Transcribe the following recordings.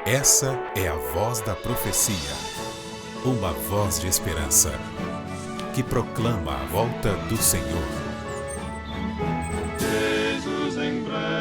Essa é a voz da profecia, uma voz de esperança, que proclama a volta do Senhor. Jesus em breve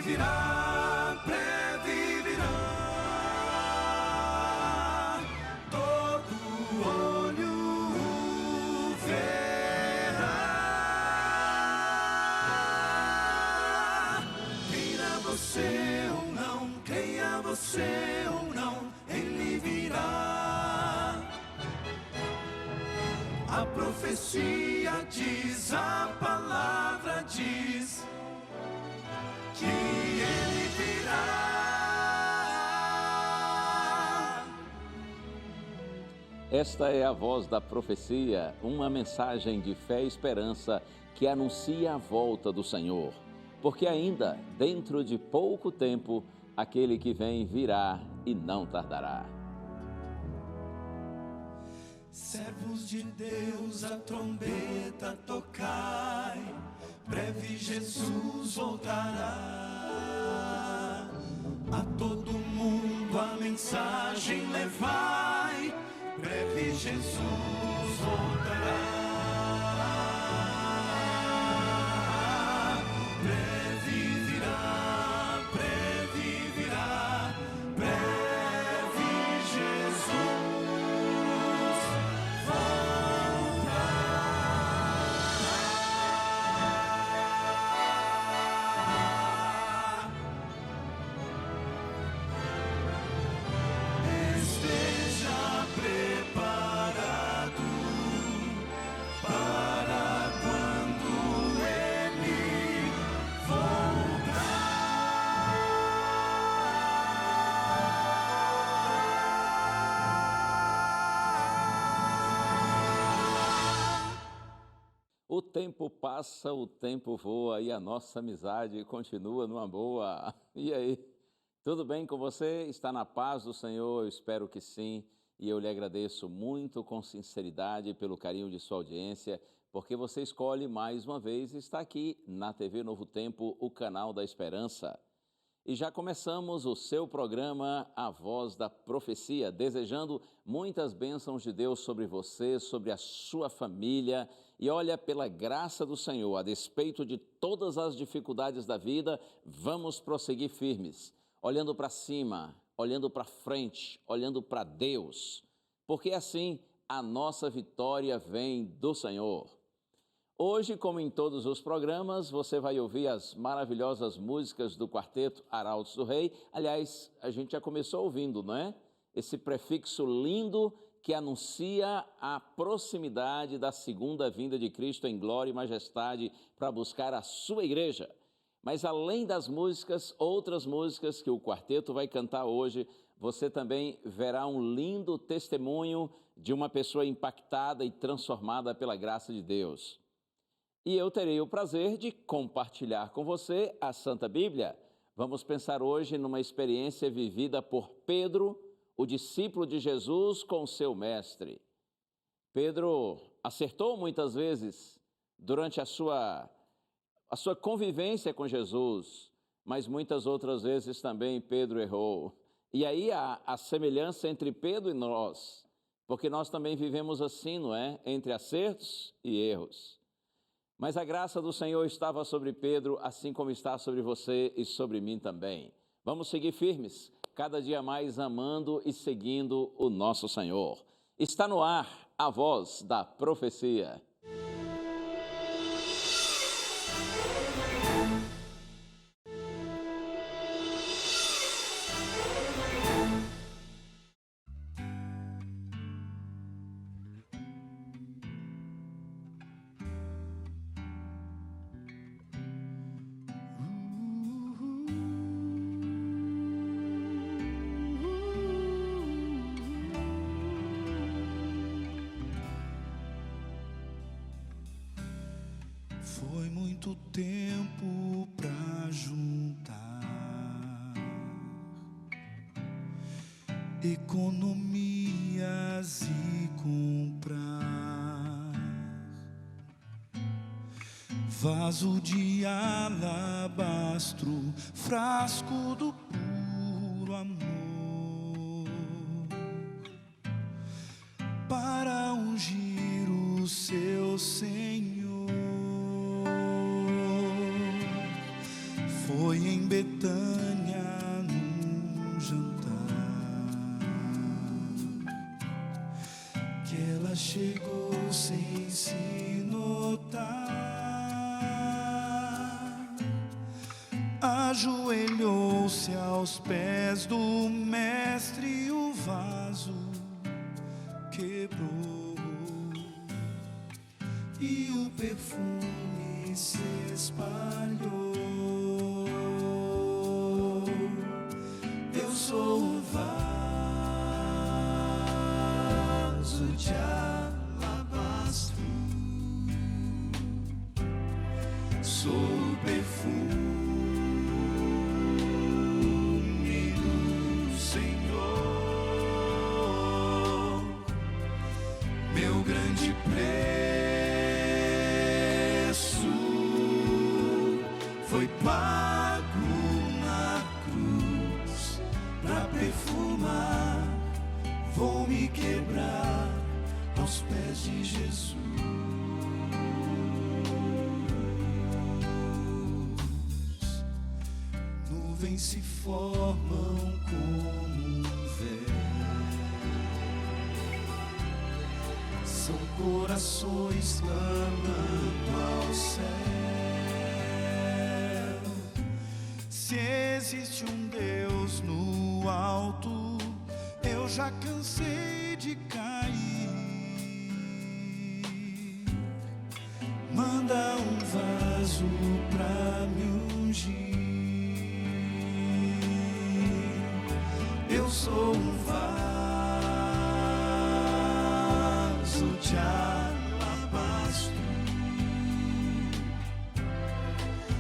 virá. Você ou não, ele virá. A profecia diz, a palavra diz que ele virá. Esta é a voz da profecia, uma mensagem de fé e esperança que anuncia a volta do Senhor. Porque ainda, dentro de pouco tempo, aquele que vem virá e não tardará. Servos de Deus, a trombeta tocai, breve Jesus voltará. A todo mundo a mensagem levai, breve Jesus voltará. O tempo passa, o tempo voa e a nossa amizade continua numa boa. E aí, tudo bem com você? Está na paz do Senhor? Eu espero que sim. E eu lhe agradeço muito com sinceridade pelo carinho de sua audiência, porque você escolhe mais uma vez estar aqui na TV Novo Tempo, o canal da Esperança. E já começamos o seu programa, A Voz da Profecia, desejando muitas bênçãos de Deus sobre você, sobre a sua família. E olha, pela graça do Senhor, a despeito de todas as dificuldades da vida, vamos prosseguir firmes, olhando para cima, olhando para frente, olhando para Deus, porque assim a nossa vitória vem do Senhor. Hoje, como em todos os programas, você vai ouvir as maravilhosas músicas do Quarteto Arautos do Rei. Aliás, a gente já começou ouvindo, não é? Esse prefixo lindo que anuncia a proximidade da segunda vinda de Cristo em glória e majestade para buscar a sua igreja. Mas além das músicas, outras músicas que o quarteto vai cantar hoje, você também verá um lindo testemunho de uma pessoa impactada e transformada pela graça de Deus. E eu terei o prazer de compartilhar com você a Santa Bíblia. Vamos pensar hoje numa experiência vivida por Pedro, o discípulo de Jesus, com seu mestre. Pedro acertou muitas vezes durante a sua convivência com Jesus, mas muitas outras vezes também Pedro errou. E aí há a semelhança entre Pedro e nós, porque nós também vivemos assim, não é? Entre acertos e erros. Mas a graça do Senhor estava sobre Pedro, assim como está sobre você e sobre mim também. Vamos seguir firmes, cada dia mais amando e seguindo o nosso Senhor. Está no ar a voz da profecia. tempo pra juntar economias e comprar vaso de alabastro, frasco do puro amor, para ungir o seu Senhor. Foi em Betânia num jantar que ela chegou sem se notar. Ajoelhou-se aos pés do mestre e o vaso quebrou e o perfume se espalhou. Eu sou o vaso de alabastro, sou o perfume do Senhor, meu grande preço foi pago na cruz pra perfumar. Vou me quebrar aos pés de Jesus. Nuvens se formam como um véu, são corações clamando ao céu. Se existe um Deus no alto, eu já cansei de cair. Manda um vaso pra me ungir. Eu sou um vaso de alabastro,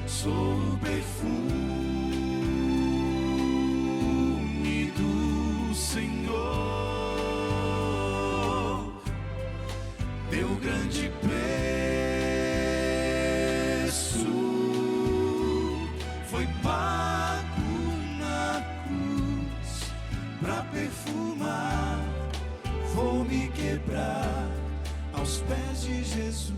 sou o perfume do Senhor, meu grande preço foi pago na cruz pra perfumar. Vou me quebrar aos pés de Jesus.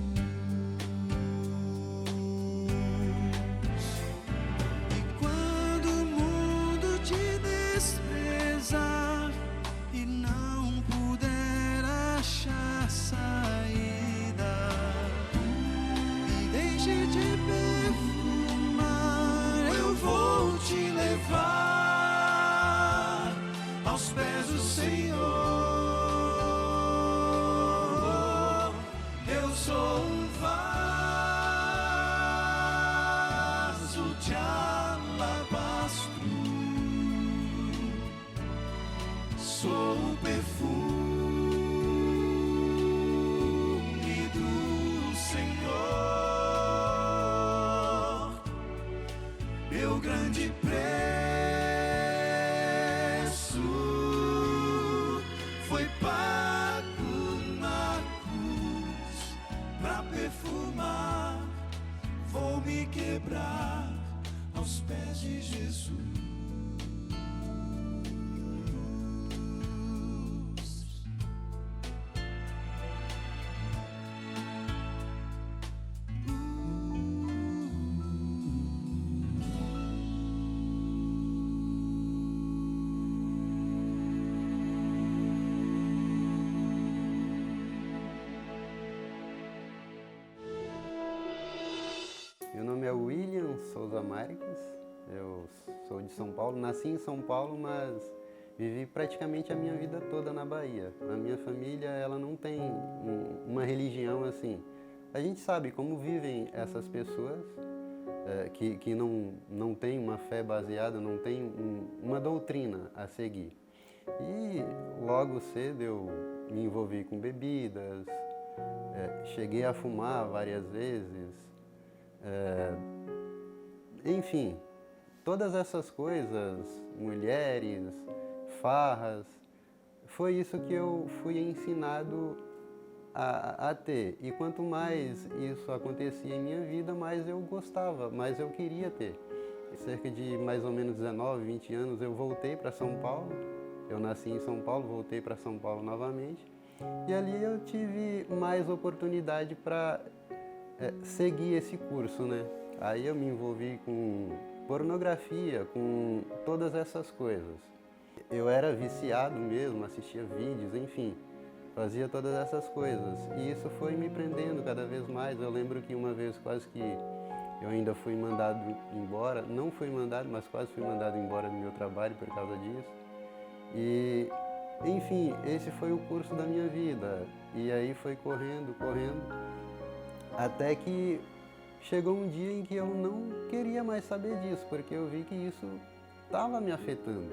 E quando o mundo te desprezar e não puder achar saída, e deixe de perfumar, eu vou te levar aos pés do Senhor. Eu sou um vaso de alabastro, sou o perfume do Senhor, meu grande preço foi pago na cruz pra perfumar. Vou me quebrar aos pés de Jesus. Meu nome é William Souza Marques, eu sou de São Paulo, nasci em São Paulo, mas vivi praticamente a minha vida toda na Bahia. A minha família, ela não tem uma religião assim. A gente sabe como vivem essas pessoas que não têm uma fé baseada, não têm uma doutrina a seguir. E logo cedo eu me envolvi com bebidas, cheguei a fumar várias vezes, enfim, todas essas coisas, mulheres, farras, foi isso que eu fui ensinado a ter. E quanto mais isso acontecia em minha vida, mais eu gostava, mais eu queria ter. Cerca de mais ou menos 19, 20 anos eu voltei para São Paulo. Eu nasci em São Paulo, voltei para São Paulo novamente. E ali eu tive mais oportunidade para seguir esse curso, né? Aí eu me envolvi com pornografia, com todas essas coisas. Eu era viciado mesmo, assistia vídeos, enfim, fazia todas essas coisas. E isso foi me prendendo cada vez mais. Eu lembro que uma vez quase que eu ainda fui mandado embora, não fui mandado, mas quase fui mandado embora do meu trabalho por causa disso. E, enfim, esse foi o curso da minha vida. E aí foi correndo, até que chegou um dia em que eu não queria mais saber disso, porque eu vi que isso estava me afetando.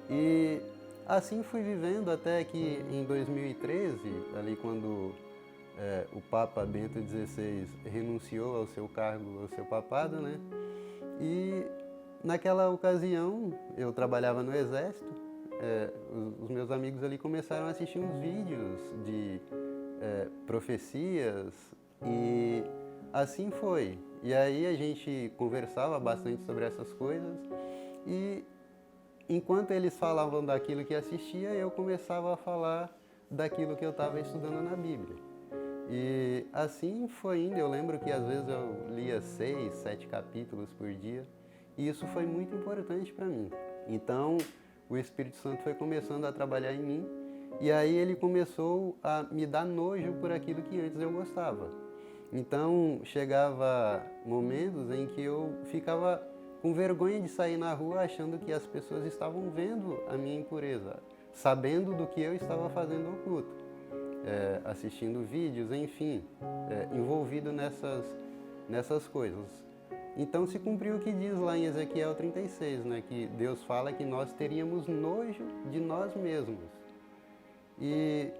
E assim fui vivendo até que em 2013, ali quando o Papa Bento XVI renunciou ao seu cargo, ao seu papado, né? E naquela ocasião eu trabalhava no Exército, os meus amigos ali começaram a assistir uns vídeos de profecias e assim foi. E aí a gente conversava bastante sobre essas coisas e enquanto eles falavam daquilo que assistia, eu começava a falar daquilo que eu estava estudando na Bíblia. E assim foi indo. Eu lembro que às vezes eu lia 6, 7 capítulos por dia e isso foi muito importante para mim. Então o Espírito Santo foi começando a trabalhar em mim e aí ele começou a me dar nojo por aquilo que antes eu gostava. Então chegava momentos em que eu ficava com vergonha de sair na rua achando que as pessoas estavam vendo a minha impureza, sabendo do que eu estava fazendo oculto, assistindo vídeos, enfim, envolvido nessas coisas. Então se cumpriu o que diz lá em Ezequiel 36, né, que Deus fala que nós teríamos nojo de nós mesmos. E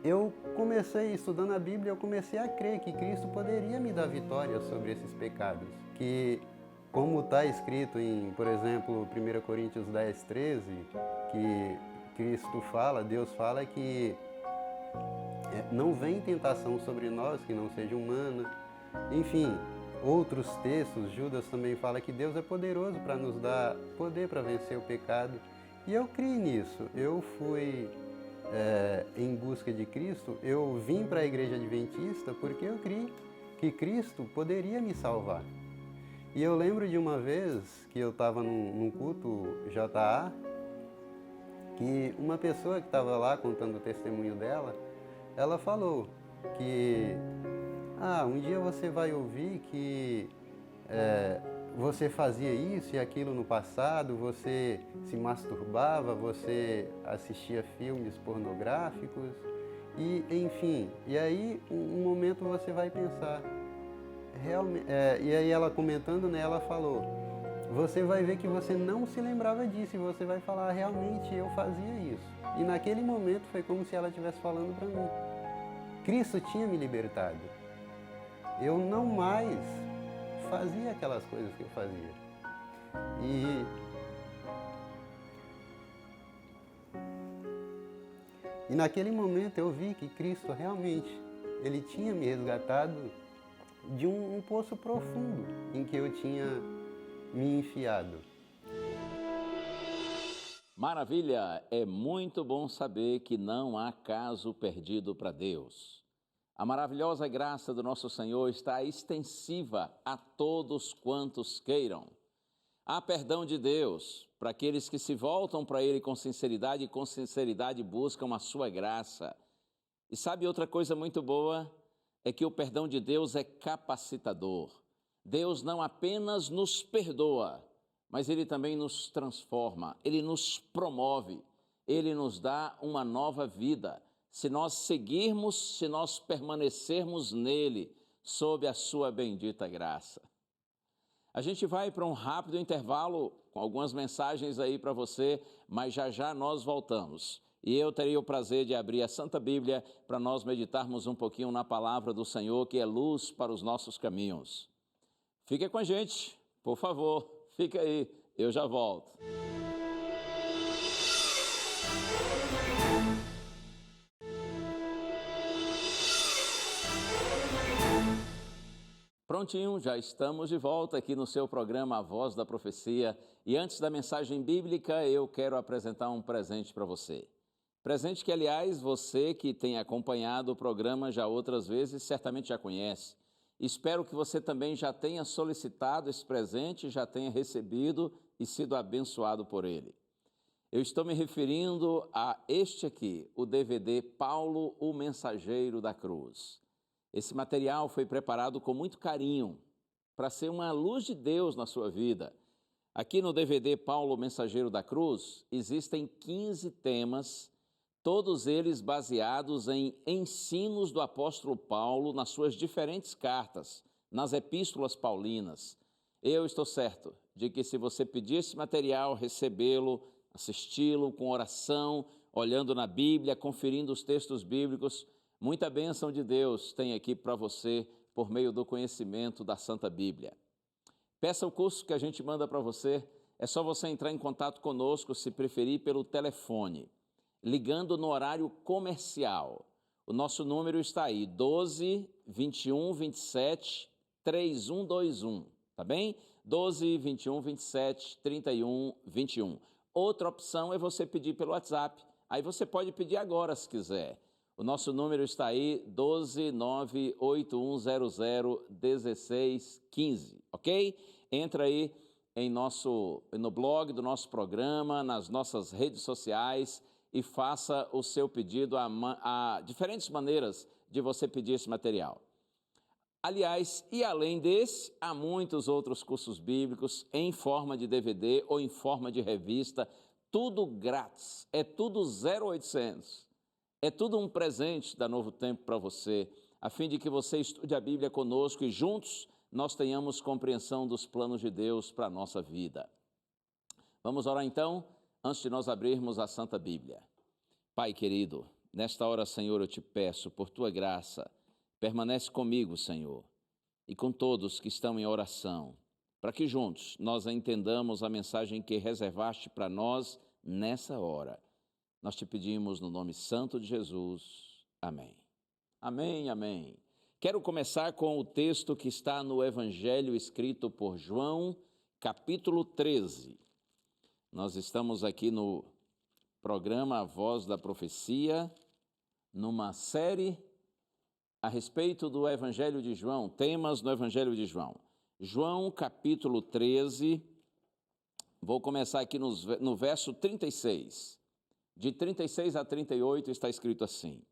eu comecei, estudando a Bíblia, eu comecei a crer que Cristo poderia me dar vitória sobre esses pecados, que como está escrito em, por exemplo, 1 Coríntios 10, 13, que Cristo fala, Deus fala que não vem tentação sobre nós que não seja humana. Enfim, outros textos, Judas também fala que Deus é poderoso para nos dar poder para vencer o pecado. E eu criei nisso. Eu fui em busca de Cristo, eu vim para a Igreja Adventista porque eu criei que Cristo poderia me salvar. E eu lembro de uma vez que eu estava num culto JA, que uma pessoa que estava lá contando o testemunho dela, ela falou que um dia você vai ouvir que você fazia isso e aquilo no passado, você se masturbava, você assistia filmes pornográficos, e enfim, e aí um momento você vai pensar, realmente, e aí ela comentando, né, ela falou, você vai ver que você não se lembrava disso e você vai falar, realmente eu fazia isso. E naquele momento foi como se ela estivesse falando para mim. Cristo tinha me libertado. Eu não mais fazia aquelas coisas que eu fazia. E naquele momento eu vi que Cristo realmente, Ele tinha me resgatado de um poço profundo em que eu tinha me enfiado. Maravilha! É muito bom saber que não há caso perdido para Deus. A maravilhosa graça do nosso Senhor está extensiva a todos quantos queiram. Há perdão de Deus para aqueles que se voltam para Ele com sinceridade e com sinceridade buscam a sua graça. E sabe outra coisa muito boa? É que o perdão de Deus é capacitador. Deus não apenas nos perdoa, mas Ele também nos transforma, Ele nos promove, Ele nos dá uma nova vida. Se nós seguirmos, se nós permanecermos nele, sob a sua bendita graça. A gente vai para um rápido intervalo, com algumas mensagens aí para você, mas já já nós voltamos. E eu terei o prazer de abrir a Santa Bíblia para nós meditarmos um pouquinho na palavra do Senhor, que é luz para os nossos caminhos. Fique com a gente, por favor, fica aí, eu já volto. Prontinho, já estamos de volta aqui no seu programa A Voz da Profecia. E antes da mensagem bíblica, eu quero apresentar um presente para você. Presente que, aliás, você que tem acompanhado o programa já outras vezes, certamente já conhece. Espero que você também já tenha solicitado esse presente, já tenha recebido e sido abençoado por ele. Eu estou me referindo a este aqui, o DVD Paulo, o Mensageiro da Cruz. Esse material foi preparado com muito carinho para ser uma luz de Deus na sua vida. Aqui no DVD Paulo, o Mensageiro da Cruz, existem 15 temas, todos eles baseados em ensinos do apóstolo Paulo nas suas diferentes cartas, nas epístolas paulinas. Eu estou certo de que se você pedir esse material, recebê-lo, assisti-lo com oração, olhando na Bíblia, conferindo os textos bíblicos, muita bênção de Deus tem aqui para você por meio do conhecimento da Santa Bíblia. Peça o curso que a gente manda para você, é só você entrar em contato conosco, se preferir, pelo telefone, ligando no horário comercial. O nosso número está aí, 12 21 27 3121, tá bem? 12 21 27 31 21. Outra opção é você pedir pelo WhatsApp, aí você pode pedir agora se quiser. O nosso número está aí, 12981001615, ok? Entra aí no blog do nosso programa, nas nossas redes sociais e faça o seu pedido. Há diferentes maneiras de você pedir esse material. Aliás, e além desse, há muitos outros cursos bíblicos em forma de DVD ou em forma de revista, tudo grátis, é tudo 0800. É tudo um presente da Novo Tempo para você, a fim de que você estude a Bíblia conosco e juntos nós tenhamos compreensão dos planos de Deus para a nossa vida. Vamos orar então, antes de nós abrirmos a Santa Bíblia. Pai querido, nesta hora, Senhor, eu te peço, por tua graça, permanece comigo, Senhor, e com todos que estão em oração, para que juntos nós entendamos a mensagem que reservaste para nós nessa hora. Nós te pedimos no nome santo de Jesus. Amém. Amém, amém. Quero começar com o texto que está no Evangelho escrito por João, capítulo 13. Nós estamos aqui no programa A Voz da Profecia, numa série a respeito do Evangelho de João, temas no Evangelho de João. João, capítulo 13, vou começar aqui no verso 36. De 36 a 38 está escrito assim: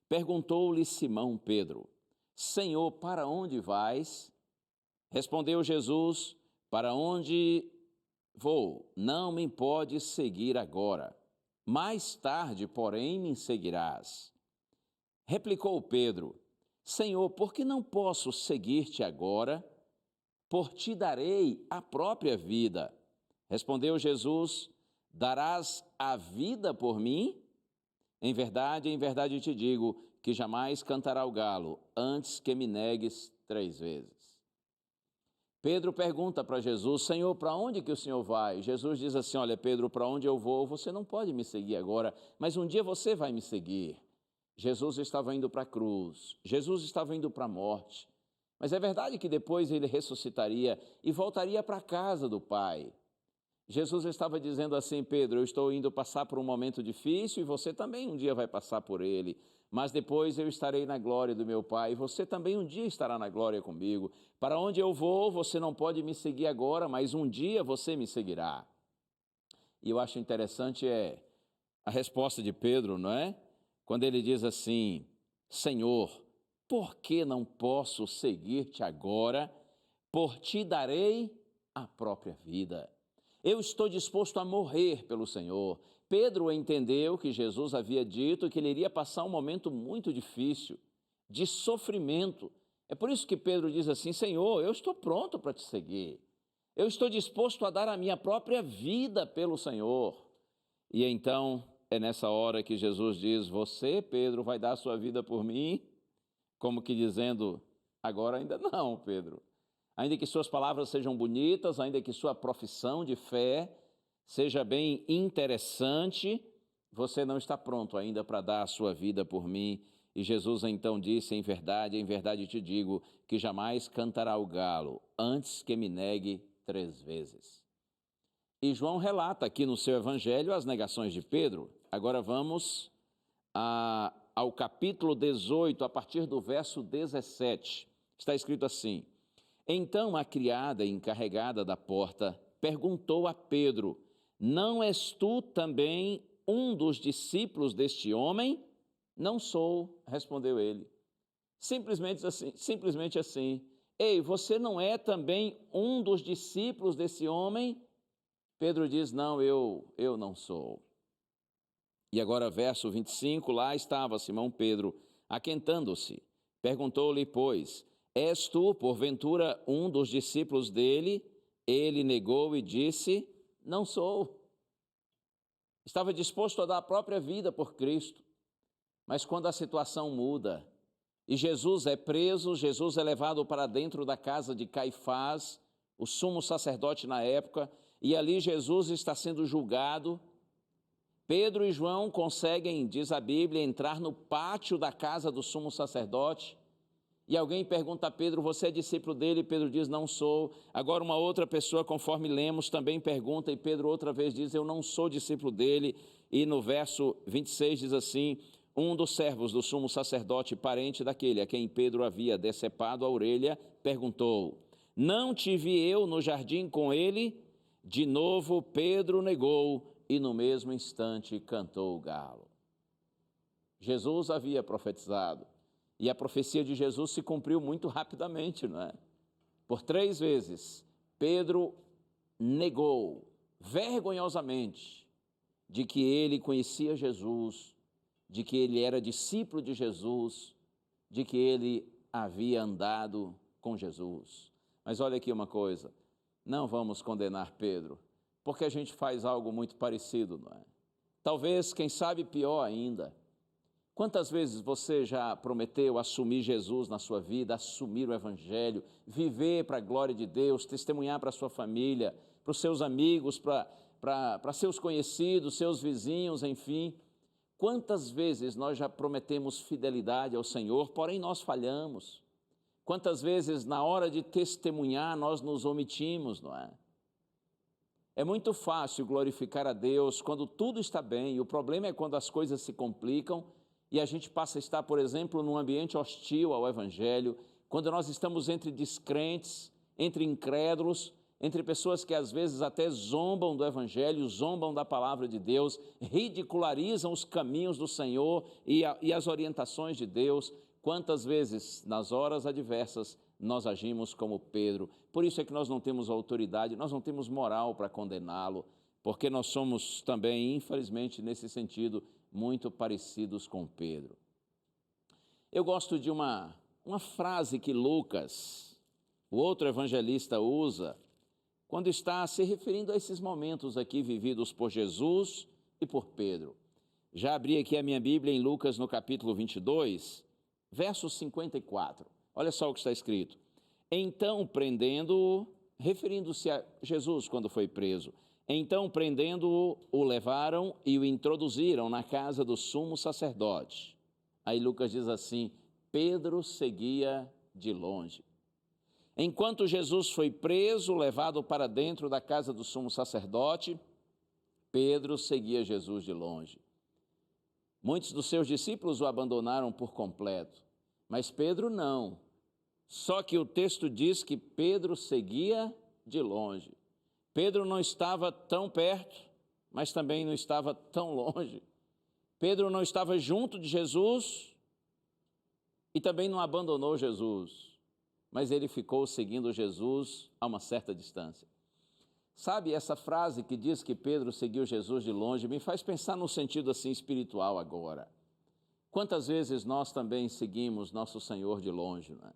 Perguntou-lhe Simão Pedro: Senhor, para onde vais? Respondeu Jesus: Para onde vou? Não me podes seguir agora. Mais tarde, porém, me seguirás. Replicou Pedro: Senhor, por que não posso seguir-te agora? Por ti darei a própria vida. Respondeu Jesus: Darás a vida por mim? Em verdade te digo que jamais cantará o galo antes que me negues 3 vezes. Pedro pergunta para Jesus: Senhor, para onde que o Senhor vai? Jesus diz assim: olha, Pedro, para onde eu vou, você não pode me seguir agora, mas um dia você vai me seguir. Jesus estava indo para a cruz, Jesus estava indo para a morte, mas é verdade que depois ele ressuscitaria e voltaria para a casa do Pai. Jesus estava dizendo assim: Pedro, eu estou indo passar por um momento difícil e você também um dia vai passar por ele, mas depois eu estarei na glória do meu Pai e você também um dia estará na glória comigo. Para onde eu vou, você não pode me seguir agora, mas um dia você me seguirá. E eu acho interessante a resposta de Pedro, não é? Quando ele diz assim: Senhor, por que não posso seguir-te agora? Por ti darei a própria vida. Eu estou disposto a morrer pelo Senhor. Pedro entendeu que Jesus havia dito que ele iria passar um momento muito difícil, de sofrimento. É por isso que Pedro diz assim: Senhor, eu estou pronto para te seguir. Eu estou disposto a dar a minha própria vida pelo Senhor. E então é nessa hora que Jesus diz: você, Pedro, vai dar a sua vida por mim? Como que dizendo: agora ainda não, Pedro. ainda que suas palavras sejam bonitas, ainda que sua profissão de fé seja bem interessante, você não está pronto ainda para dar a sua vida por mim. E Jesus então disse, em verdade te digo, que jamais cantará o galo antes que me negue 3 vezes. E João relata aqui no seu evangelho as negações de Pedro. Agora vamos ao capítulo 18, a partir do verso 17. Está escrito assim: Então a criada encarregada da porta perguntou a Pedro, não és tu também um dos discípulos deste homem? Não sou, respondeu ele. Simplesmente assim. Ei, você não é também um dos discípulos desse homem? Pedro diz, não, eu não sou. E agora, verso 25, lá estava Simão Pedro, aquentando-se. Perguntou-lhe, pois, és tu, porventura, um dos discípulos dele? Ele negou e disse, não sou. Estava disposto a dar a própria vida por Cristo. Mas quando a situação muda e Jesus é preso, Jesus é levado para dentro da casa de Caifás, o sumo sacerdote na época, e ali Jesus está sendo julgado. Pedro e João conseguem, diz a Bíblia, entrar no pátio da casa do sumo sacerdote. E alguém pergunta a Pedro, você é discípulo dele? Pedro diz, não sou. Agora uma outra pessoa, conforme lemos, também pergunta, e Pedro outra vez diz, eu não sou discípulo dele. E no verso 26 diz assim, um dos servos do sumo sacerdote, parente daquele a quem Pedro havia decepado a orelha, perguntou, não te vi eu no jardim com ele? De novo Pedro negou e no mesmo instante cantou o galo. Jesus havia profetizado e a profecia de Jesus se cumpriu muito rapidamente, não é? Por 3 vezes, Pedro negou vergonhosamente de que ele conhecia Jesus, de que ele era discípulo de Jesus, de que ele havia andado com Jesus. Mas olha aqui uma coisa, não vamos condenar Pedro, porque a gente faz algo muito parecido, não é? Talvez, quem sabe, pior ainda. Quantas vezes você já prometeu assumir Jesus na sua vida, assumir o Evangelho, viver para a glória de Deus, testemunhar para a sua família, para os seus amigos, para seus conhecidos, seus vizinhos, enfim. Quantas vezes nós já prometemos fidelidade ao Senhor, porém nós falhamos. Quantas vezes na hora de testemunhar nós nos omitimos, não é? É muito fácil glorificar a Deus quando tudo está bem, e o problema é quando as coisas se complicam e a gente passa a estar, por exemplo, num ambiente hostil ao Evangelho, quando nós estamos entre descrentes, entre incrédulos, entre pessoas que às vezes até zombam do Evangelho, zombam da palavra de Deus, ridicularizam os caminhos do Senhor e as orientações de Deus. Quantas vezes, nas horas adversas, nós agimos como Pedro. Por isso é que nós não temos autoridade, nós não temos moral para condená-lo, porque nós somos também, infelizmente, nesse sentido, muito parecidos com Pedro. Eu gosto de uma frase que Lucas, o outro evangelista, usa, quando está se referindo a esses momentos aqui vividos por Jesus e por Pedro. Já abri aqui a minha Bíblia em Lucas, no capítulo 22, verso 54. Olha só o que está escrito. Então, prendendo-o, referindo-se a Jesus quando foi preso, então, prendendo-o, o levaram e o introduziram na casa do sumo sacerdote. Aí Lucas diz assim, Pedro seguia de longe. Enquanto Jesus foi preso, levado para dentro da casa do sumo sacerdote, Pedro seguia Jesus de longe. Muitos dos seus discípulos o abandonaram por completo, mas Pedro não. Só que o texto diz que Pedro seguia de longe. Pedro não estava tão perto, mas também não estava tão longe. Pedro não estava junto de Jesus e também não abandonou Jesus. Mas ele ficou seguindo Jesus a uma certa distância. Sabe, essa frase que diz que Pedro seguiu Jesus de longe me faz pensar no sentido assim espiritual agora. Quantas vezes nós também seguimos nosso Senhor de longe, não é?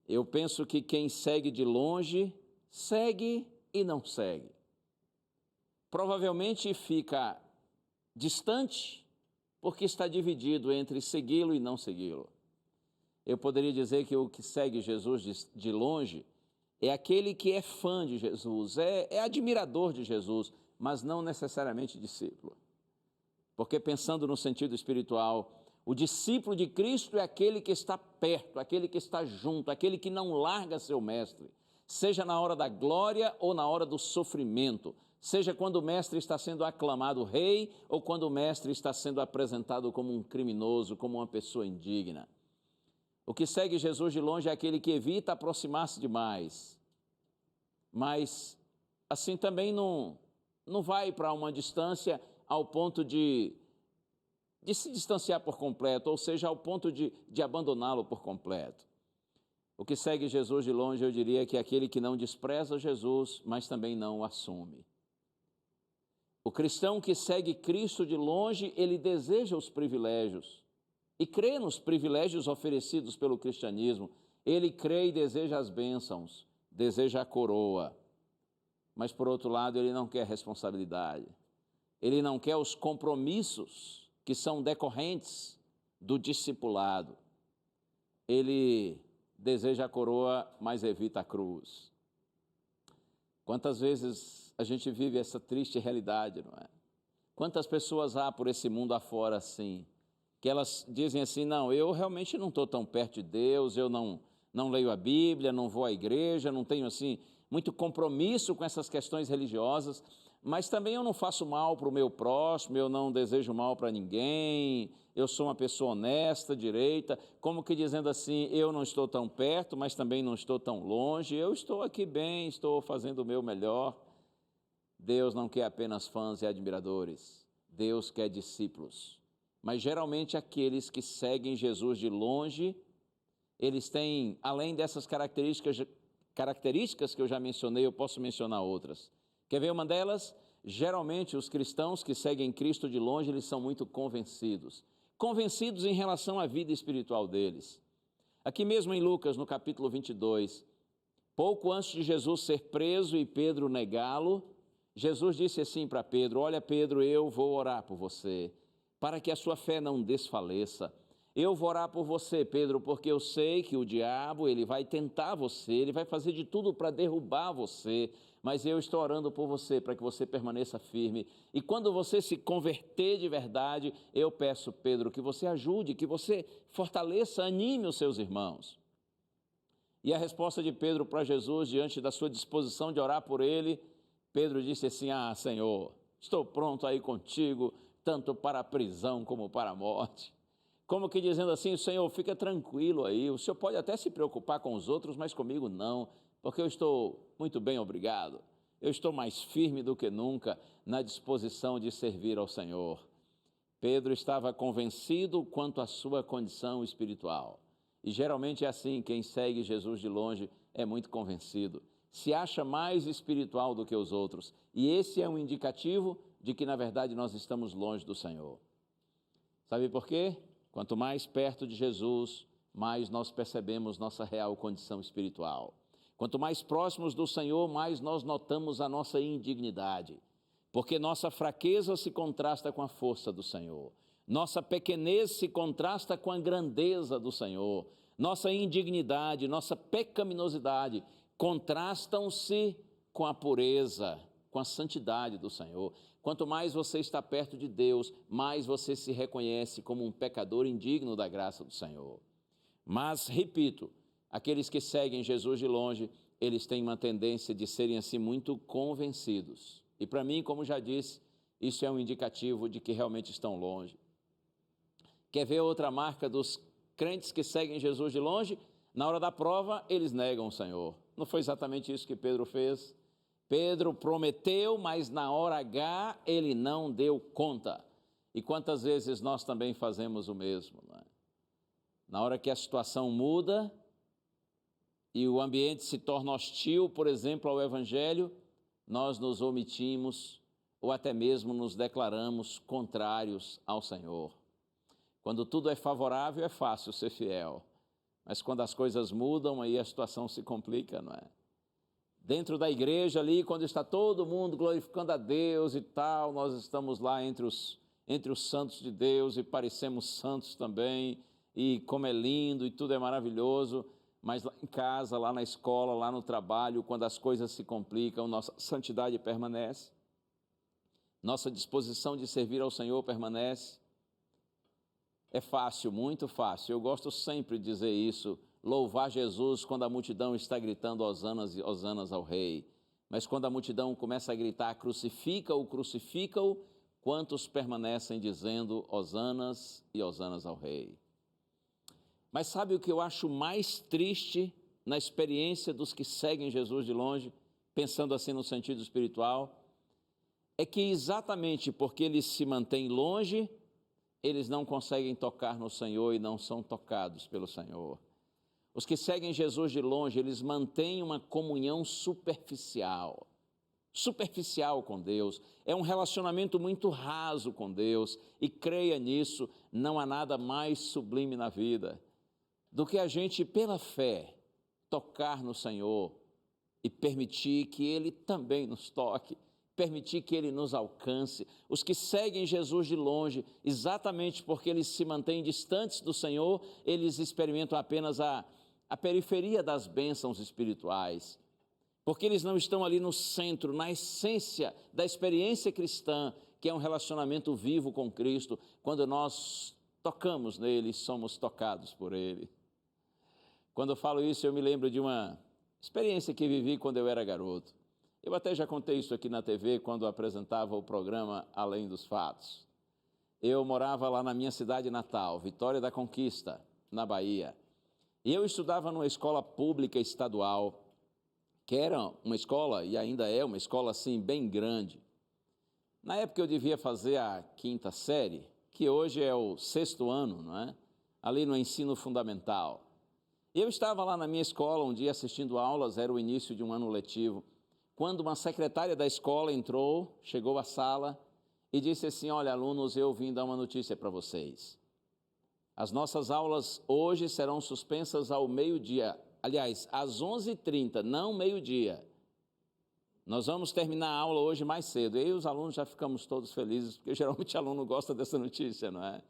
Eu penso que quem segue de longe, segue e não segue. Provavelmente fica distante porque está dividido entre segui-lo e não segui-lo. Eu poderia dizer que o que segue Jesus de longe é aquele que é fã de Jesus, é admirador de Jesus, mas não necessariamente discípulo. Porque pensando no sentido espiritual, o discípulo de Cristo é aquele que está perto, aquele que está junto, aquele que não larga seu mestre, seja na hora da glória ou na hora do sofrimento, seja quando o mestre está sendo aclamado rei ou quando o mestre está sendo apresentado como um criminoso, como uma pessoa indigna. O que segue Jesus de longe é aquele que evita aproximar-se demais, mas assim também não vai para uma distância ao ponto de se distanciar por completo, ou seja, ao ponto de abandoná-lo por completo. O que segue Jesus de longe, eu diria que é aquele que não despreza Jesus, mas também não o assume. O cristão que segue Cristo de longe, ele deseja os privilégios e crê nos privilégios oferecidos pelo cristianismo. Ele crê e deseja as bênçãos, deseja a coroa. Mas, por outro lado, ele não quer responsabilidade. Ele não quer os compromissos que são decorrentes do discipulado. Ele deseja a coroa, mas evita a cruz. Quantas vezes a gente vive essa triste realidade, não é? Quantas pessoas há por esse mundo afora assim, que elas dizem assim, não, eu realmente não estou tão perto de Deus, eu não leio a Bíblia, não vou à igreja, não tenho assim muito compromisso com essas questões religiosas, mas também eu não faço mal para o meu próximo, eu não desejo mal para ninguém, eu sou uma pessoa honesta, direita, como que dizendo assim, eu não estou tão perto, mas também não estou tão longe, eu estou aqui bem, estou fazendo o meu melhor. Deus não quer apenas fãs e admiradores, Deus quer discípulos. Mas geralmente aqueles que seguem Jesus de longe, eles têm, além dessas características que eu já mencionei, eu posso mencionar outras. Quer ver uma delas? Geralmente os cristãos que seguem Cristo de longe, eles são muito convencidos em relação à vida espiritual deles. Aqui mesmo em Lucas, no capítulo 22, pouco antes de Jesus ser preso e Pedro negá-lo, Jesus disse assim para Pedro, olha Pedro, eu vou orar por você, para que a sua fé não desfaleça. Eu vou orar por você, Pedro, porque eu sei que o diabo, ele vai tentar você, ele vai fazer de tudo para derrubar você, mas eu estou orando por você, para que você permaneça firme. E quando você se converter de verdade, eu peço, Pedro, que você ajude, que você fortaleça, anime os seus irmãos. E a resposta de Pedro para Jesus, diante da sua disposição de orar por ele, Pedro disse assim, Senhor, estou pronto aí contigo, tanto para a prisão como para a morte. Como que dizendo assim, Senhor, fica tranquilo aí, o Senhor pode até se preocupar com os outros, mas comigo não, porque eu estou muito bem, obrigado. Eu estou mais firme do que nunca na disposição de servir ao Senhor. Pedro estava convencido quanto à sua condição espiritual. E geralmente é assim, quem segue Jesus de longe é muito convencido. Se acha mais espiritual do que os outros. E esse é um indicativo de que, na verdade, nós estamos longe do Senhor. Sabe por quê? Quanto mais perto de Jesus, mais nós percebemos nossa real condição espiritual. Quanto mais próximos do Senhor, mais nós notamos a nossa indignidade, porque nossa fraqueza se contrasta com a força do Senhor. Nossa pequenez se contrasta com a grandeza do Senhor. Nossa indignidade, nossa pecaminosidade contrastam-se com a pureza, com a santidade do Senhor. Quanto mais você está perto de Deus, mais você se reconhece como um pecador indigno da graça do Senhor. Mas, repito, aqueles que seguem Jesus de longe, eles têm uma tendência de serem assim muito convencidos. E para mim, como já disse, isso é um indicativo de que realmente estão longe. Quer ver outra marca dos crentes que seguem Jesus de longe? Na hora da prova, eles negam o Senhor. Não foi exatamente isso que Pedro fez? Pedro prometeu, mas na hora H ele não deu conta. E quantas vezes nós também fazemos o mesmo, não é? Na hora que a situação muda e o ambiente se torna hostil, por exemplo, ao Evangelho, nós nos omitimos ou até mesmo nos declaramos contrários ao Senhor. Quando tudo é favorável, é fácil ser fiel. Mas quando as coisas mudam, aí a situação se complica, não é? Dentro da igreja ali, quando está todo mundo glorificando a Deus e tal, nós estamos lá entre os santos de Deus e parecemos santos também, e como é lindo e tudo é maravilhoso, mas lá em casa, lá na escola, lá no trabalho, quando as coisas se complicam, nossa santidade permanece, nossa disposição de servir ao Senhor permanece. É fácil, muito fácil, eu gosto sempre de dizer isso, louvar Jesus quando a multidão está gritando hosanas e hosanas ao Rei. Mas quando a multidão começa a gritar, crucifica-o, quantos permanecem dizendo hosanas e hosanas ao Rei? Mas sabe o que eu acho mais triste na experiência dos que seguem Jesus de longe, pensando assim no sentido espiritual? É que exatamente porque eles se mantêm longe, eles não conseguem tocar no Senhor e não são tocados pelo Senhor. Os que seguem Jesus de longe, eles mantêm uma comunhão superficial com Deus. É um relacionamento muito raso com Deus. E creia nisso, não há nada mais sublime na vida do que a gente, pela fé, tocar no Senhor e permitir que Ele também nos toque, permitir que Ele nos alcance. Os que seguem Jesus de longe, exatamente porque eles se mantêm distantes do Senhor, eles experimentam apenas a periferia das bênçãos espirituais, porque eles não estão ali no centro, na essência da experiência cristã, que é um relacionamento vivo com Cristo. Quando nós tocamos nele, somos tocados por Ele. Quando eu falo isso, eu me lembro de uma experiência que vivi quando eu era garoto. Eu até já contei isso aqui na TV, quando apresentava o programa Além dos Fatos. Eu morava lá na minha cidade natal, Vitória da Conquista, na Bahia. E eu estudava numa escola pública estadual, que era uma escola, e ainda é uma escola assim, bem grande. Na época eu devia fazer a 5ª série, que hoje é o 6º ano, não é? Ali no ensino fundamental. Eu estava lá na minha escola um dia assistindo aulas, era o início de um ano letivo, quando uma secretária da escola entrou, chegou à sala e disse assim: olha, alunos, eu vim dar uma notícia para vocês. As nossas aulas hoje serão suspensas ao meio-dia, aliás, às 11h30, não meio-dia. Nós vamos terminar a aula hoje mais cedo. Eu e os alunos já ficamos todos felizes, porque geralmente o aluno gosta dessa notícia, não é?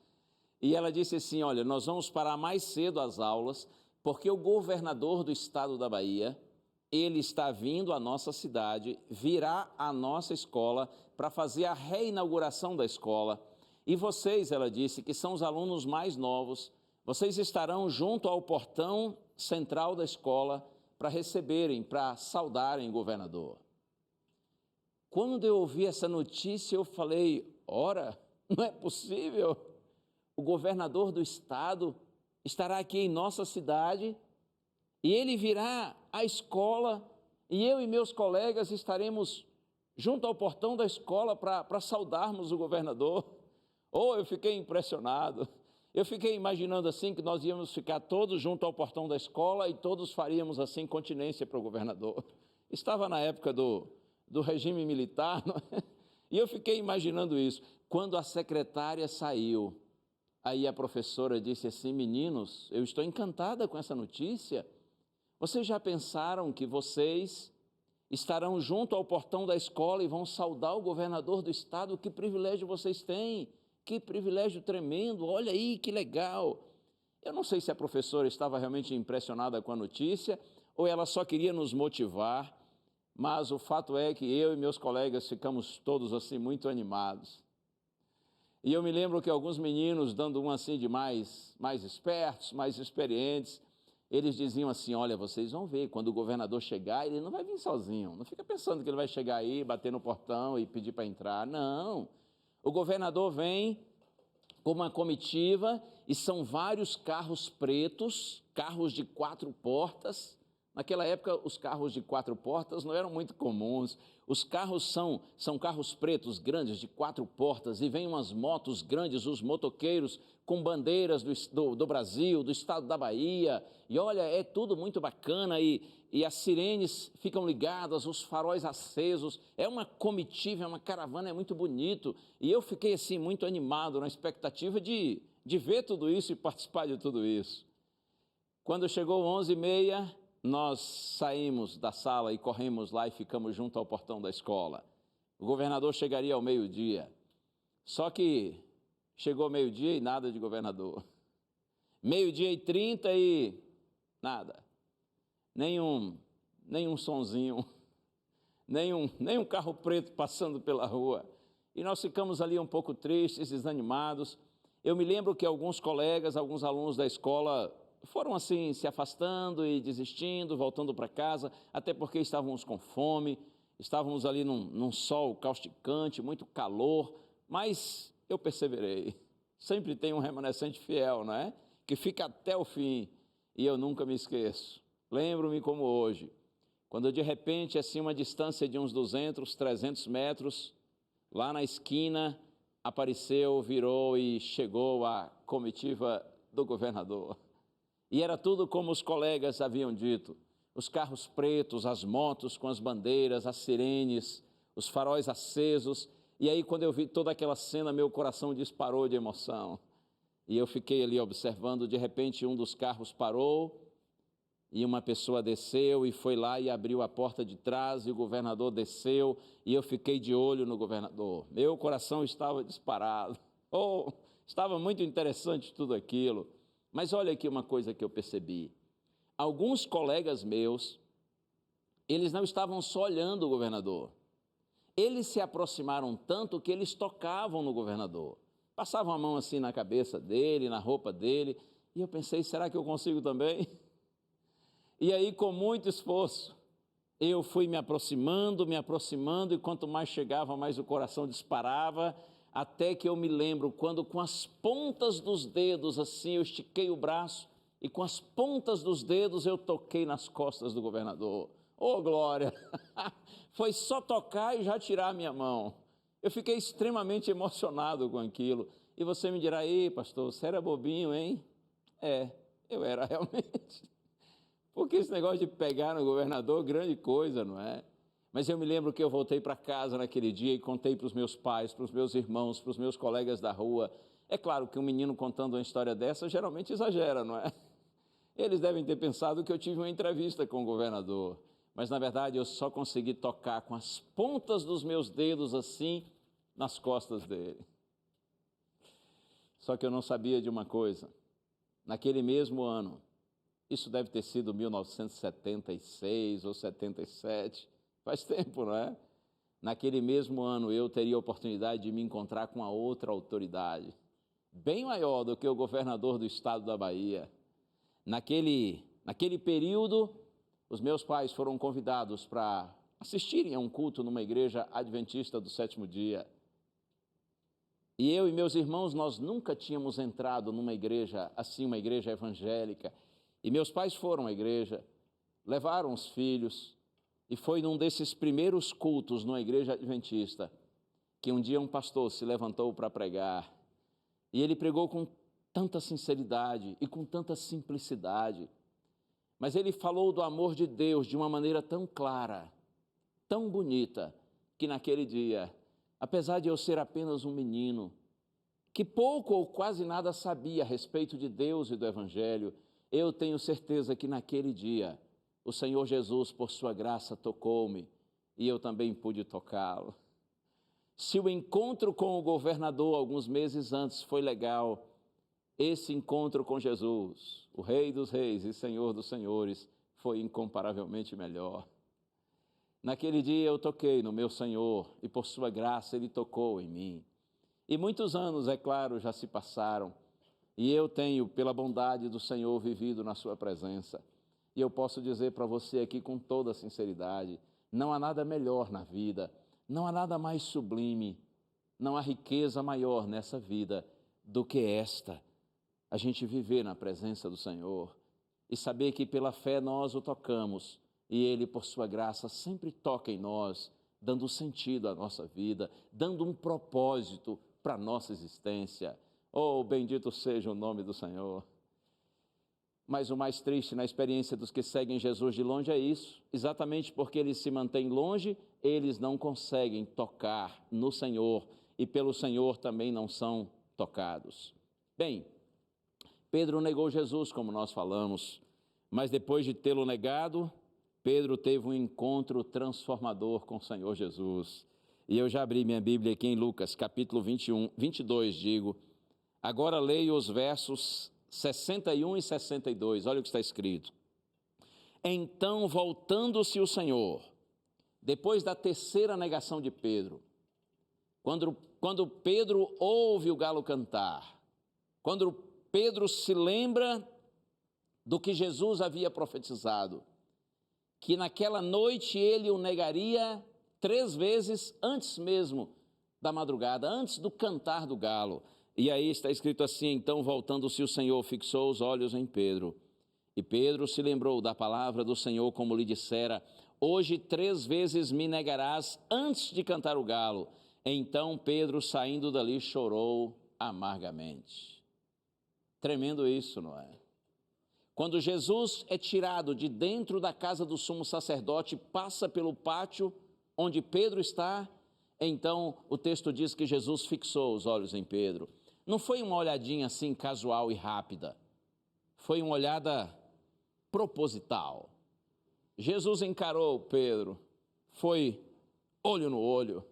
E ela disse assim: olha, nós vamos parar mais cedo as aulas, porque o governador do estado da Bahia, ele está vindo à nossa cidade, virá à nossa escola para fazer a reinauguração da escola. E vocês, ela disse, que são os alunos mais novos, vocês estarão junto ao portão central da escola para receberem, para saudarem o governador. Quando eu ouvi essa notícia, eu falei: ora, não é possível, o governador do estado estará aqui em nossa cidade e ele virá à escola e eu e meus colegas estaremos junto ao portão da escola para saudarmos o governador. Oh, eu fiquei impressionado. Eu fiquei imaginando assim que nós íamos ficar todos junto ao portão da escola e todos faríamos assim continência para o governador. Estava na época do regime militar, não é? E eu fiquei imaginando isso. Quando a secretária saiu, aí a professora disse assim: meninos, eu estou encantada com essa notícia. Vocês já pensaram que vocês estarão junto ao portão da escola e vão saudar o governador do estado? Que privilégio vocês têm! Que privilégio tremendo! Olha aí, que legal! Eu não sei se a professora estava realmente impressionada com a notícia ou ela só queria nos motivar, mas o fato é que eu e meus colegas ficamos todos assim muito animados. E eu me lembro que alguns meninos, dando um assim de mais espertos, mais experientes, eles diziam assim: olha, vocês vão ver, quando o governador chegar, ele não vai vir sozinho. Não fica pensando que ele vai chegar aí, bater no portão e pedir para entrar. Não. O governador vem com uma comitiva e são vários carros pretos, carros de 4 portas. Naquela época, os carros de 4 portas não eram muito comuns. Os carros são carros pretos grandes de 4 portas e vêm umas motos grandes, os motoqueiros com bandeiras do Brasil, do estado da Bahia. E olha, é tudo muito bacana e as sirenes ficam ligadas, os faróis acesos. É uma comitiva, é uma caravana, é muito bonito. E eu fiquei assim muito animado na expectativa de ver tudo isso e participar de tudo isso. Quando chegou 11h30, nós saímos da sala e corremos lá e ficamos junto ao portão da escola. O governador chegaria ao meio-dia. Só que chegou meio-dia e nada de governador. meio-dia e 30 e nada. Nenhum sonzinho, nenhum carro preto passando pela rua. E nós ficamos ali um pouco tristes, desanimados. Eu me lembro que alguns colegas, alguns alunos da escola foram assim se afastando e desistindo, voltando para casa, até porque estávamos com fome, estávamos ali num sol causticante, muito calor, mas eu perseverei. Sempre tem um remanescente fiel, não é? Que fica até o fim, e eu nunca me esqueço. Lembro-me como hoje, quando de repente, assim, uma distância de uns 200, 300 metros, lá na esquina, apareceu, virou e chegou a comitiva do governador. E era tudo como os colegas haviam dito, os carros pretos, as motos com as bandeiras, as sirenes, os faróis acesos. E aí, quando eu vi toda aquela cena, meu coração disparou de emoção. E eu fiquei ali observando, de repente um dos carros parou, e uma pessoa desceu e foi lá e abriu a porta de trás, e o governador desceu, e eu fiquei de olho no governador. Meu coração estava disparado. Estava muito interessante tudo aquilo. Mas olha aqui uma coisa que eu percebi. Alguns colegas meus, eles não estavam só olhando o governador. Eles se aproximaram tanto que eles tocavam no governador. Passavam a mão assim na cabeça dele, na roupa dele, e eu pensei, será que eu consigo também? E aí, com muito esforço, eu fui me aproximando, e quanto mais chegava, mais o coração disparava, até que eu me lembro, quando com as pontas dos dedos, assim, eu estiquei o braço, e com as pontas dos dedos eu toquei nas costas do governador. Oh, glória! Foi só tocar e já tirar a minha mão. Eu fiquei extremamente emocionado com aquilo. E você me dirá, ei, pastor, você era bobinho, hein? Eu era realmente. Porque esse negócio de pegar no governador, grande coisa, não é? Mas eu me lembro que eu voltei para casa naquele dia e contei para os meus pais, para os meus irmãos, para os meus colegas da rua. É claro que um menino contando uma história dessa geralmente exagera, não é? Eles devem ter pensado que eu tive uma entrevista com o governador. Mas, na verdade, eu só consegui tocar com as pontas dos meus dedos, assim, nas costas dele. Só que eu não sabia de uma coisa. Naquele mesmo ano, isso deve ter sido 1976 ou 77, faz tempo, não é? Naquele mesmo ano, eu teria a oportunidade de me encontrar com a outra autoridade, bem maior do que o governador do estado da Bahia. Naquele período, os meus pais foram convidados para assistirem a um culto numa igreja adventista do sétimo dia. E eu e meus irmãos, nós nunca tínhamos entrado numa igreja assim, uma igreja evangélica. E meus pais foram à igreja, levaram os filhos, e foi num desses primeiros cultos numa igreja adventista que um dia um pastor se levantou para pregar. E ele pregou com tanta sinceridade e com tanta simplicidade. Mas ele falou do amor de Deus de uma maneira tão clara, tão bonita, que naquele dia, apesar de eu ser apenas um menino, que pouco ou quase nada sabia a respeito de Deus e do Evangelho, eu tenho certeza que naquele dia, o Senhor Jesus, por sua graça, tocou-me e eu também pude tocá-lo. Se o encontro com o governador alguns meses antes foi legal, esse encontro com Jesus, o Rei dos Reis e Senhor dos Senhores, foi incomparavelmente melhor. Naquele dia eu toquei no meu Senhor e por sua graça Ele tocou em mim. E muitos anos, é claro, já se passaram e eu tenho, pela bondade do Senhor, vivido na sua presença. E eu posso dizer para você aqui com toda sinceridade, não há nada melhor na vida, não há nada mais sublime, não há riqueza maior nessa vida do que esta. A gente viver na presença do Senhor e saber que pela fé nós o tocamos e Ele, por sua graça, sempre toca em nós, dando sentido à nossa vida, dando um propósito para a nossa existência. Oh, bendito seja o nome do Senhor. Mas o mais triste na experiência dos que seguem Jesus de longe é isso, exatamente porque eles se mantêm longe, eles não conseguem tocar no Senhor e pelo Senhor também não são tocados. Bem, Pedro negou Jesus, como nós falamos, mas depois de tê-lo negado, Pedro teve um encontro transformador com o Senhor Jesus. E eu já abri minha Bíblia aqui em Lucas, capítulo 22, digo, agora leio os versos 61 e 62, olha o que está escrito. Então, voltando-se o Senhor, depois da terceira negação de Pedro, quando Pedro ouve o galo cantar, quando Pedro se lembra do que Jesus havia profetizado, que naquela noite ele o negaria 3 vezes antes mesmo da madrugada, antes do cantar do galo. E aí está escrito assim, então voltando-se o Senhor fixou os olhos em Pedro, e Pedro se lembrou da palavra do Senhor como lhe dissera, hoje 3 vezes me negarás antes de cantar o galo. Então Pedro saindo dali chorou amargamente. Tremendo isso, não é? Quando Jesus é tirado de dentro da casa do sumo sacerdote, passa pelo pátio onde Pedro está, então o texto diz que Jesus fixou os olhos em Pedro. Não foi uma olhadinha assim casual e rápida, foi uma olhada proposital. Jesus encarou Pedro, foi olho no olho.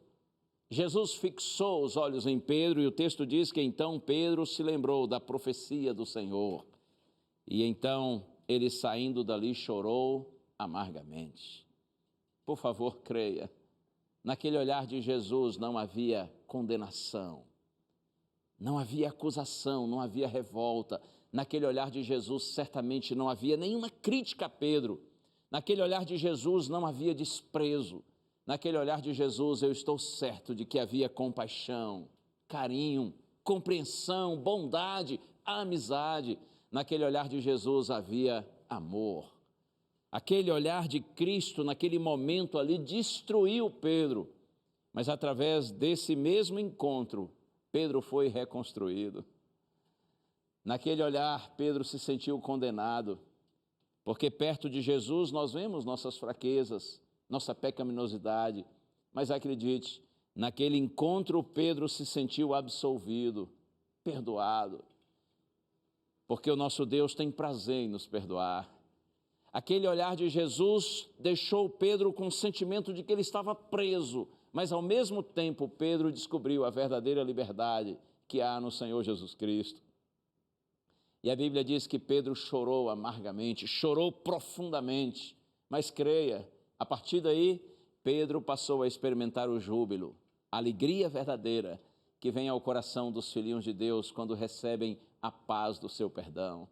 Jesus fixou os olhos em Pedro e o texto diz que então Pedro se lembrou da profecia do Senhor. E então ele saindo dali chorou amargamente. Por favor, creia, naquele olhar de Jesus não havia condenação, não havia acusação, não havia revolta. Naquele olhar de Jesus certamente não havia nenhuma crítica a Pedro. Naquele olhar de Jesus não havia desprezo. Naquele olhar de Jesus eu estou certo de que havia compaixão, carinho, compreensão, bondade, amizade. Naquele olhar de Jesus havia amor. Aquele olhar de Cristo naquele momento ali destruiu Pedro, mas através desse mesmo encontro, Pedro foi reconstruído. Naquele olhar, Pedro se sentiu condenado, porque perto de Jesus nós vemos nossas fraquezas, nossa pecaminosidade, mas acredite, naquele encontro Pedro se sentiu absolvido, perdoado, porque o nosso Deus tem prazer em nos perdoar. Aquele olhar de Jesus deixou Pedro com o sentimento de que ele estava preso, mas ao mesmo tempo Pedro descobriu a verdadeira liberdade que há no Senhor Jesus Cristo. E a Bíblia diz que Pedro chorou amargamente, chorou profundamente, mas creia, a partir daí Pedro passou a experimentar o júbilo, a alegria verdadeira que vem ao coração dos filhinhos de Deus quando recebem a paz do seu perdão.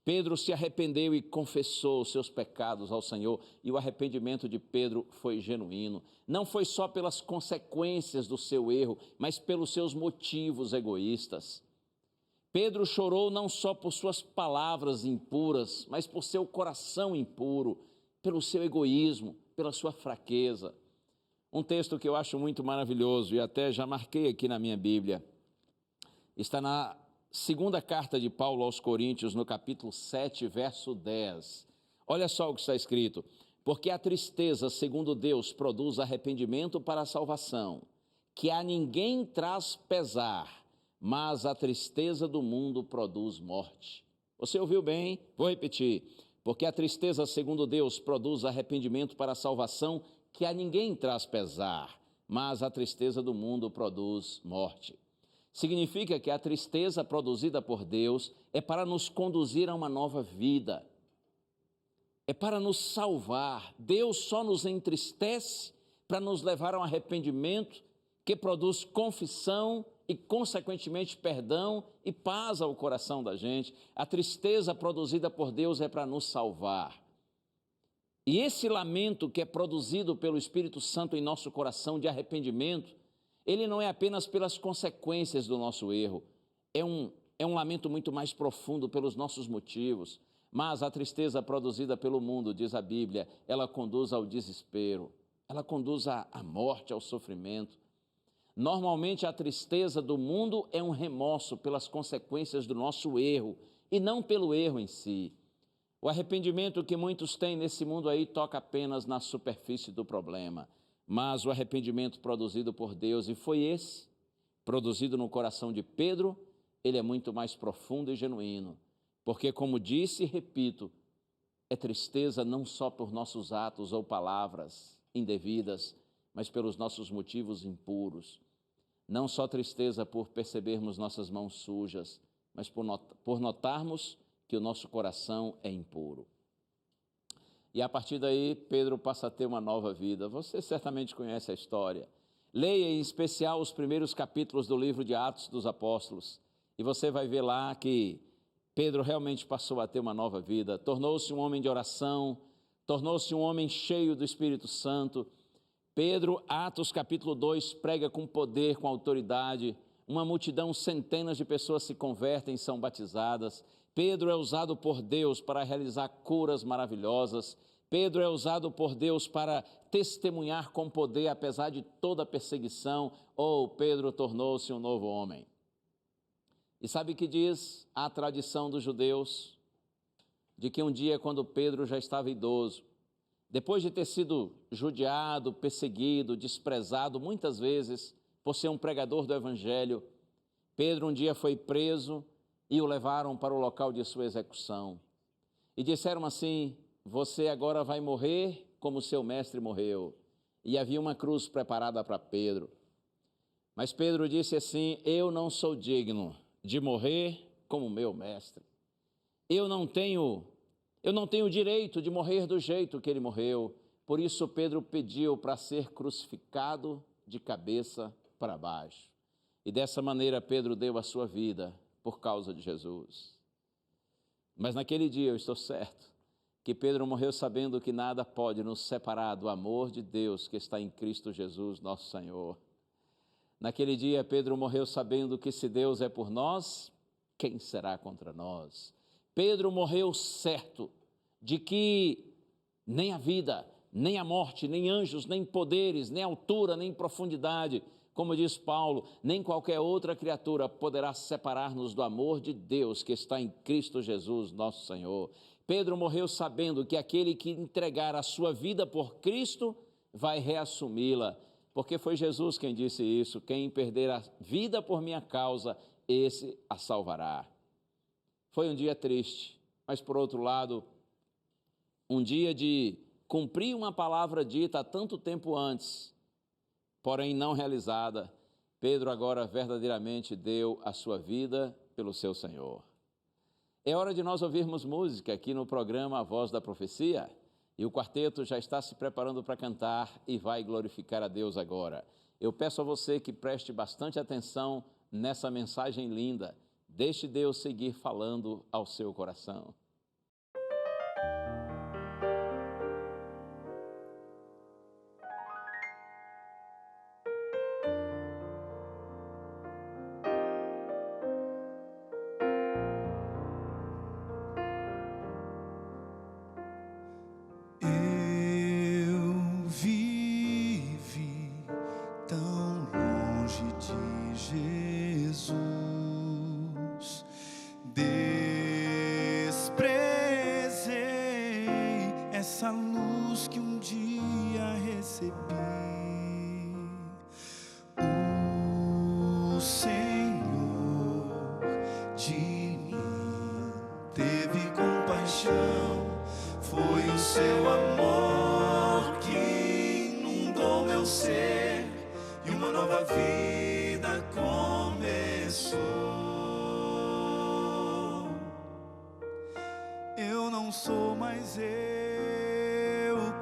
Pedro se arrependeu e confessou os seus pecados ao Senhor, e o arrependimento de Pedro foi genuíno. Não foi só pelas consequências do seu erro, mas pelos seus motivos egoístas. Pedro chorou não só por suas palavras impuras, mas por seu coração impuro, pelo seu egoísmo, pela sua fraqueza. Um texto que eu acho muito maravilhoso, e até já marquei aqui na minha Bíblia, está na segunda carta de Paulo aos Coríntios, no capítulo 7, verso 10. Olha só o que está escrito. Porque a tristeza, segundo Deus, produz arrependimento para a salvação, que a ninguém traz pesar, mas a tristeza do mundo produz morte. Você ouviu bem? Vou repetir. Porque a tristeza, segundo Deus, produz arrependimento para a salvação, que a ninguém traz pesar, mas a tristeza do mundo produz morte. Significa que a tristeza produzida por Deus é para nos conduzir a uma nova vida, é para nos salvar. Deus só nos entristece para nos levar a um arrependimento que produz confissão e, consequentemente, perdão e paz ao coração da gente. A tristeza produzida por Deus é para nos salvar. E esse lamento que é produzido pelo Espírito Santo em nosso coração de arrependimento, ele não é apenas pelas consequências do nosso erro, é um lamento muito mais profundo pelos nossos motivos, mas a tristeza produzida pelo mundo, diz a Bíblia, ela conduz ao desespero, ela conduz à morte, ao sofrimento. Normalmente a tristeza do mundo é um remorso pelas consequências do nosso erro e não pelo erro em si. O arrependimento que muitos têm nesse mundo aí toca apenas na superfície do problema. Mas o arrependimento produzido por Deus, e foi esse, produzido no coração de Pedro, ele é muito mais profundo e genuíno. Porque, como disse e repito, é tristeza não só por nossos atos ou palavras indevidas, mas pelos nossos motivos impuros. Não só tristeza por percebermos nossas mãos sujas, mas por notarmos que o nosso coração é impuro. E a partir daí, Pedro passa a ter uma nova vida. Você certamente conhece a história. Leia em especial os primeiros capítulos do livro de Atos dos Apóstolos, e você vai ver lá que Pedro realmente passou a ter uma nova vida, tornou-se um homem de oração, tornou-se um homem cheio do Espírito Santo. Pedro, Atos capítulo 2, prega com poder, com autoridade, uma multidão, centenas de pessoas se convertem e são batizadas. Pedro é usado por Deus para realizar curas maravilhosas. Pedro é usado por Deus para testemunhar com poder, apesar de toda a perseguição. Pedro tornou-se um novo homem. E sabe o que diz a tradição dos judeus? De que um dia, quando Pedro já estava idoso, depois de ter sido judiado, perseguido, desprezado muitas vezes por ser um pregador do Evangelho, Pedro um dia foi preso e o levaram para o local de sua execução. E disseram assim: você agora vai morrer como seu mestre morreu. E havia uma cruz preparada para Pedro. Mas Pedro disse assim: eu não sou digno de morrer como meu mestre. Eu não tenho direito de morrer do jeito que ele morreu. Por isso Pedro pediu para ser crucificado de cabeça para baixo. E dessa maneira Pedro deu a sua vida por causa de Jesus. Mas naquele dia eu estou certo que Pedro morreu sabendo que nada pode nos separar do amor de Deus que está em Cristo Jesus, nosso Senhor. Naquele dia Pedro morreu sabendo que se Deus é por nós, quem será contra nós? Pedro morreu certo de que nem a vida, nem a morte, nem anjos, nem poderes, nem altura, nem profundidade, como diz Paulo, nem qualquer outra criatura poderá separar-nos do amor de Deus que está em Cristo Jesus, nosso Senhor. Pedro morreu sabendo que aquele que entregar a sua vida por Cristo vai reassumi-la, porque foi Jesus quem disse isso: quem perder a vida por minha causa, esse a salvará. Foi um dia triste, mas por outro lado, um dia de cumprir uma palavra dita há tanto tempo antes, porém não realizada. Pedro agora verdadeiramente deu a sua vida pelo seu Senhor. É hora de nós ouvirmos música aqui no programa A Voz da Profecia, e o quarteto já está se preparando para cantar e vai glorificar a Deus agora. Eu peço a você que preste bastante atenção nessa mensagem linda. Deixe Deus seguir falando ao seu coração. Essa luz que um dia recebi, o Senhor de mim teve compaixão. Foi o seu amor que inundou meu ser e uma nova vida começou. Eu não sou mais eu,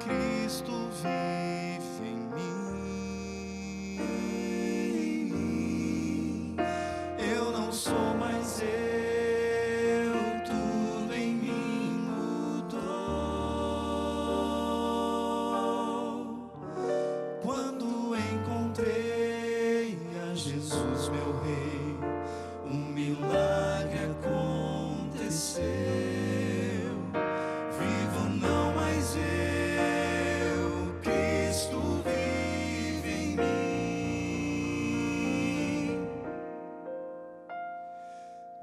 Cristo vive em mim. Eu não sou mais eu, tudo em mim mudou. Quando encontrei a Jesus, meu Rei, um milagre aconteceu.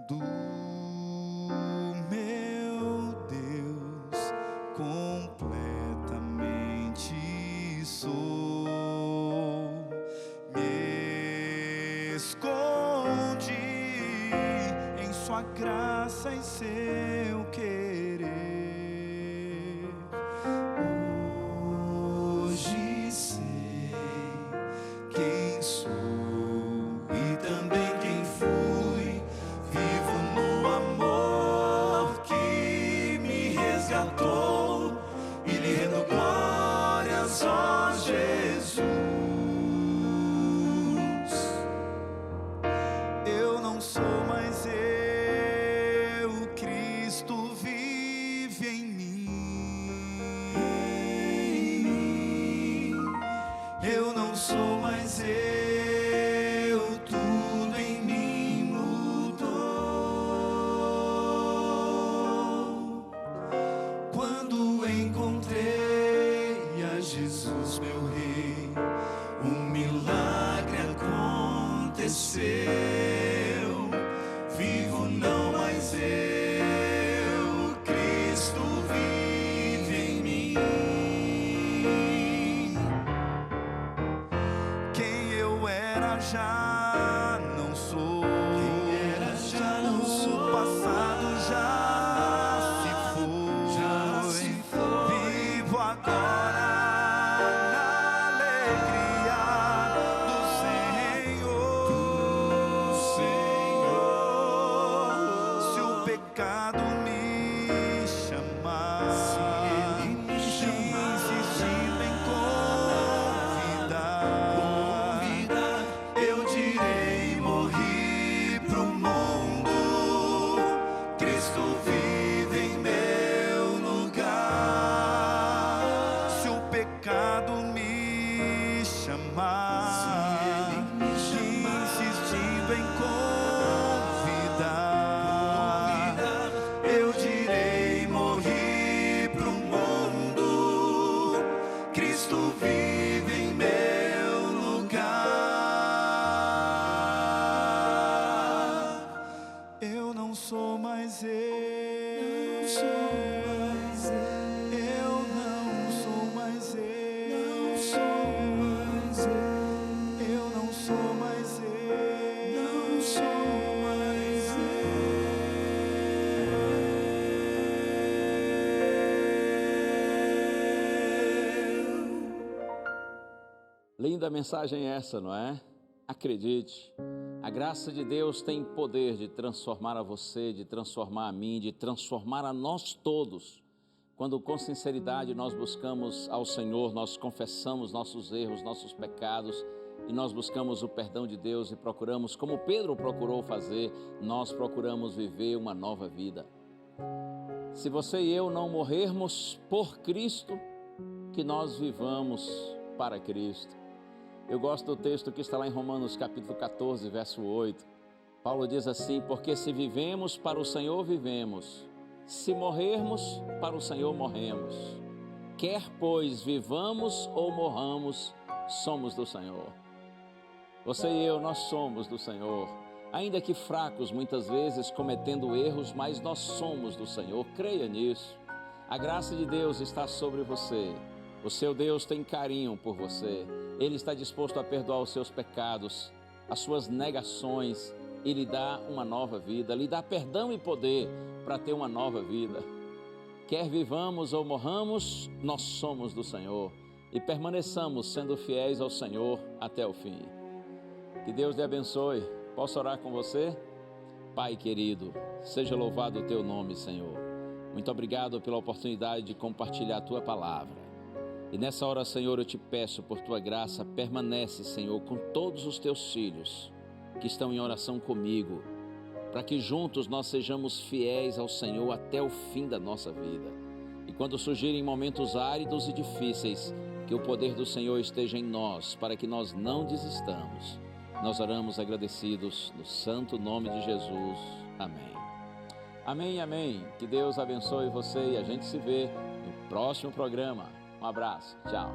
Do meu Deus completamente sou, me escondi em sua graça e seu querer. Hoje sei quem sou e também quem fui. Vivo no desceu, vivo não mais eu, Cristo vive em mim. Quem eu era já não sou, o passado já se foi, vivo agora na alegria do Senhor. Se o pecado me chamar, insistindo em convidar, eu direi: morri pro mundo, Cristo vive em meu lugar. Se o pecado me chamar, insistindo em convidar, eu direi: morri pro mundo, Cristo vive em meu lugar. Eu não sou mais eu, eu não sou mais eu, eu não sou mais Linda mensagem essa, não é? Acredite, a graça de Deus tem poder de transformar a você, de transformar a mim, de transformar a nós todos. Quando com sinceridade nós buscamos ao Senhor, nós confessamos nossos erros, nossos pecados, e nós buscamos o perdão de Deus e procuramos, como Pedro procurou fazer, nós procuramos viver uma nova vida. Se você e eu não morrermos por Cristo, que nós vivamos para Cristo. Eu gosto do texto que está lá em Romanos capítulo 14, verso 8. Paulo diz assim: porque se vivemos, para o Senhor vivemos, se morrermos, para o Senhor morremos. Quer, pois, vivamos ou morramos, somos do Senhor. Você e eu, nós somos do Senhor. Ainda que fracos, muitas vezes cometendo erros, mas nós somos do Senhor. Creia nisso. A graça de Deus está sobre você. O seu Deus tem carinho por você. Ele está disposto a perdoar os seus pecados, as suas negações, e lhe dá uma nova vida, lhe dá perdão e poder para ter uma nova vida. Quer vivamos ou morramos, nós somos do Senhor e permaneçamos sendo fiéis ao Senhor até o fim. Que Deus lhe abençoe. Posso orar com você? Pai querido, seja louvado o teu nome, Senhor. Muito obrigado pela oportunidade de compartilhar a tua palavra. E nessa hora, Senhor, eu te peço por tua graça, permanece, Senhor, com todos os teus filhos que estão em oração comigo, para que juntos nós sejamos fiéis ao Senhor até o fim da nossa vida. E quando surgirem momentos áridos e difíceis, que o poder do Senhor esteja em nós, para que nós não desistamos. Nós oramos agradecidos no santo nome de Jesus. Amém. Amém, amém. Que Deus abençoe você e a gente se vê no próximo programa. Um abraço. Tchau.